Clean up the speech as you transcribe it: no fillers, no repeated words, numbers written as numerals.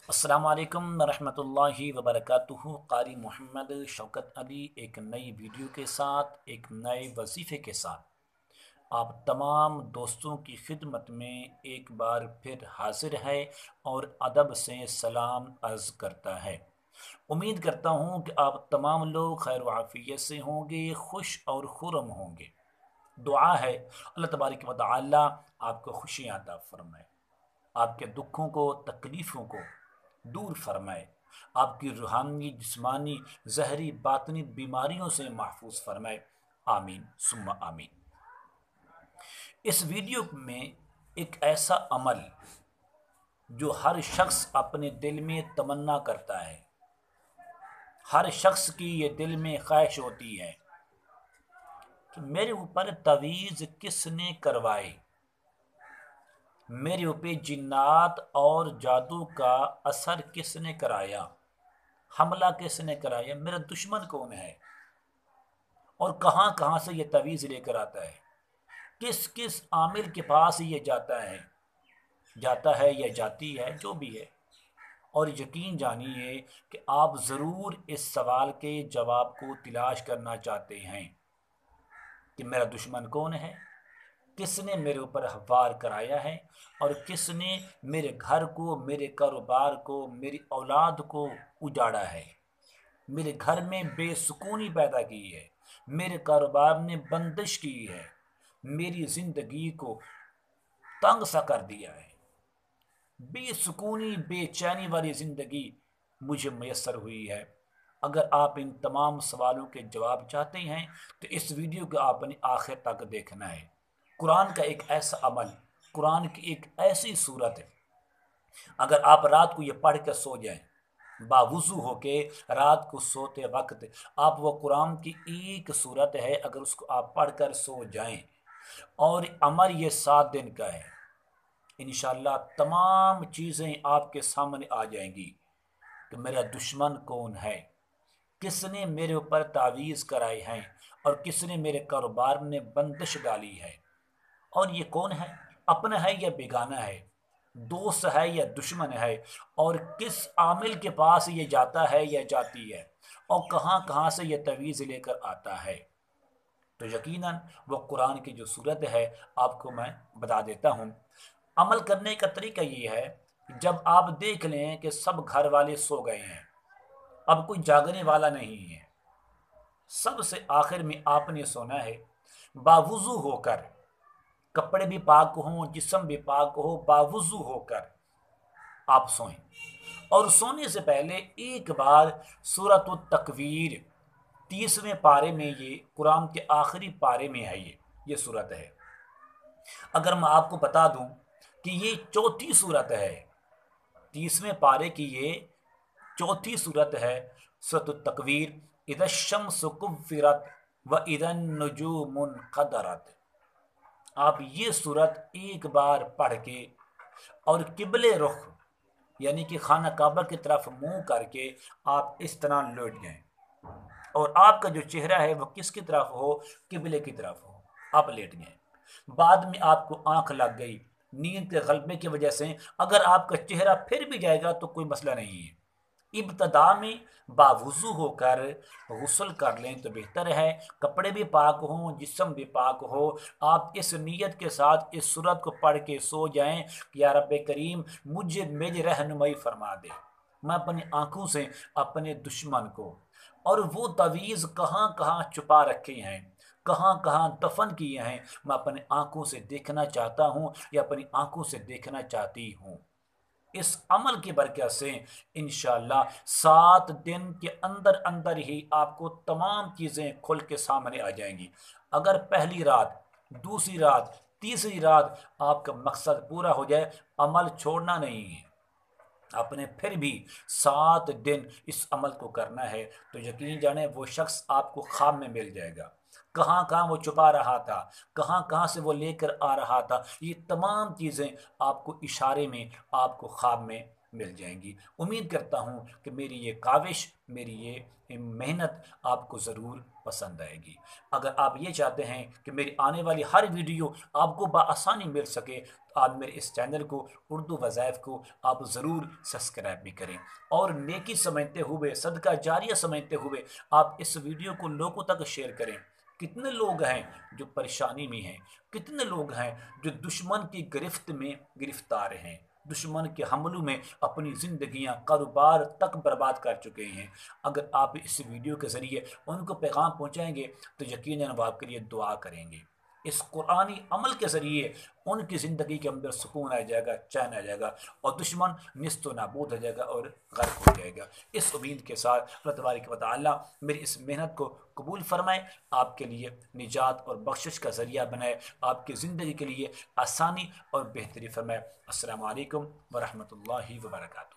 अस्सलाम वालेकुम रहमतुल्लाहि वबरकातुहू। कारी मोहम्मद शौकत अली एक नई वीडियो के साथ एक नए वजीफ़े के साथ आप तमाम दोस्तों की खिदमत में एक बार फिर हाजिर है और अदब से सलाम अर्ज़ करता है। उम्मीद करता हूँ कि आप तमाम लोग खैर व आफियत से होंगे, खुश और खुरम होंगे। दुआ है अल्लाह तबारक व तआला आपको खुशियाँ अता फरमाए, आपके दुखों को तकलीफ़ों को दूर फरमाए, आपकी रूहानी जिस्मानी ज़हरी बातनी बीमारियों से महफूज फरमाए। आमीन सुम्मा आमीन। इस वीडियो में एक ऐसा अमल जो हर शख्स अपने दिल में तमन्ना करता है, हर शख्स की ये दिल में ख्वाहिश होती है कि मेरे ऊपर तवीज़ किसने करवाई, मेरे ऊपर जिन्नात और जादू का असर किसने कराया, हमला किसने कराया, मेरा दुश्मन कौन है और कहाँ कहाँ से ये तवीज़ लेकर आता है, किस किस आमिल के पास ये जाता है या जाती है, जो भी है। और यकीन जानिए कि आप ज़रूर इस सवाल के जवाब को तलाश करना चाहते हैं कि मेरा दुश्मन कौन है, किसने मेरे ऊपर वार कराया है और किसने मेरे घर को, मेरे कारोबार को, मेरी औलाद को उजाड़ा है, मेरे घर में बेसुकूनी पैदा की है, मेरे कारोबार ने बंदिश की है, मेरी ज़िंदगी को तंग सा कर दिया है, बेसुकूनी बेचैनी वाली ज़िंदगी मुझे मैसर हुई है। अगर आप इन तमाम सवालों के जवाब चाहते हैं तो इस वीडियो को आपने आखिर तक देखना है। कुरान का एक ऐसा अमल, कुरान की एक ऐसी सूरत है, अगर आप रात को ये पढ़ कर सो जाएं, बावुज़ू होके रात को सोते वक्त आप वो कुरान की एक सूरत है, अगर उसको आप पढ़ कर सो जाएं और अमल ये 7 दिन का है, इंशाअल्लाह तमाम चीज़ें आपके सामने आ जाएंगी कि मेरा दुश्मन कौन है, किसने मेरे ऊपर तावीज़ कराई हैं और किसने मेरे कारोबार में बंदिश डाली है, और ये कौन है, अपना है या बेगाना है, दोस्त है या दुश्मन है, और किस आमिल के पास ये जाता है या जाती है, और कहाँ कहाँ से ये तवीज़ लेकर आता है। तो यकीनन वो कुरान की जो सूरत है आपको मैं बता देता हूँ। अमल करने का तरीका ये है कि जब आप देख लें कि सब घर वाले सो गए हैं, अब कोई जागने वाला नहीं है, सबसे आखिर में आपने सोना है, बावुज़ू होकर, कपड़े भी पाक हों, जिस्म भी पाक हो, बावुज़ू होकर आप सोएं और सोने से पहले एक बार सूरत तकवीर 30वें पारे में, ये कुरान के आखिरी पारे में है, ये सूरत है। अगर मैं आपको बता दूं कि ये चौथी सूरत है, 30वें पारे की ये चौथी सूरत है, सूरत तकवीर। इज़ा शम्सु कुव्विरत व इज़ा नुजूमुन क़दरत। आप ये सूरत एक बार पढ़ के और किबले रुख यानी कि खाना काबा की तरफ मुंह करके आप इस तरह लेट जाएं और आपका जो चेहरा है वो किसकी तरफ हो, किबले की तरफ हो, आप लेट गए। बाद में आपको आंख लग गई नींद के गलबे की वजह से, अगर आपका चेहरा फिर भी जाएगा तो कोई मसला नहीं है। इब्तदा में बावुज़ू होकर गुस्ल कर लें तो बेहतर है, कपड़े भी पाक हों, जिस्म भी पाक हो। आप इस नीयत के साथ इस सूरत को पढ़ के सो जाएं कि या रब्बे करीम मुझे मेरी रहनुमाई फरमा दे, मैं अपनी आंखों से अपने दुश्मन को और वो तवीज़ कहाँ कहाँ छुपा रखे हैं, कहाँ कहाँ दफन किए हैं, मैं अपनी आंखों से देखना चाहता हूँ या अपनी आंखों से देखना चाहती हूँ। इस अमल की बरकत से इंशाअल्लाह 7 दिन के अंदर अंदर ही आपको तमाम चीज़ें खुल के सामने आ जाएंगी। अगर पहली रात, दूसरी रात, तीसरी रात आपका मकसद पूरा हो जाए, अमल छोड़ना नहीं है, आपने फिर भी 7 दिन इस अमल को करना है, तो यकीन जाने वो शख्स आपको ख्वाब में मिल जाएगा। कहाँ कहाँ वो छुपा रहा था, कहाँ कहाँ से वो लेकर आ रहा था, ये तमाम चीज़ें आपको इशारे में, आपको ख्वाब में मिल जाएंगी। उम्मीद करता हूँ कि मेरी ये काविश, मेरी ये मेहनत आपको ज़रूर पसंद आएगी। अगर आप ये चाहते हैं कि मेरी आने वाली हर वीडियो आपको बआसानी मिल सके, तो آپ میرے اس چینل کو اردو وظائف کو آپ ضرور سبسکرائب بھی کریں، اور نیکی سمجھتے ہوئے، صدقہ جاریہ سمجھتے ہوئے آپ اس ویڈیو کو لوگوں تک شیئر کریں۔ کتنے لوگ ہیں جو پریشانی میں ہیں، کتنے لوگ ہیں جو دشمن کی گرفت میں گرفتار ہیں، دشمن کے حملوں میں اپنی زندگیاں، کاروبار تک برباد کر چکے ہیں۔ اگر آپ اس ویڈیو کے ذریعے ان کو پیغام پہنچائیں گے تو یقیناً وہ آپ کے لیے دعا کریں گے۔ اس قرآنی عمل کے ذریعے ان کی زندگی کے اندر سکون آ جائے گا، چین آ جائے گا، اور دشمن نیست و نابود ہو جائے گا اور غرق ہو جائے گا۔ اس امید کے ساتھ اللہ تبارک و تعالیٰ میری اس محنت کو قبول فرمائے، آپ کے لیے نجات اور بخشش کا ذریعہ بنائے، آپ کی زندگی کے لیے آسانی اور بہتری فرمائے۔ السلام علیکم ورحمۃ اللہ وبرکاتہ۔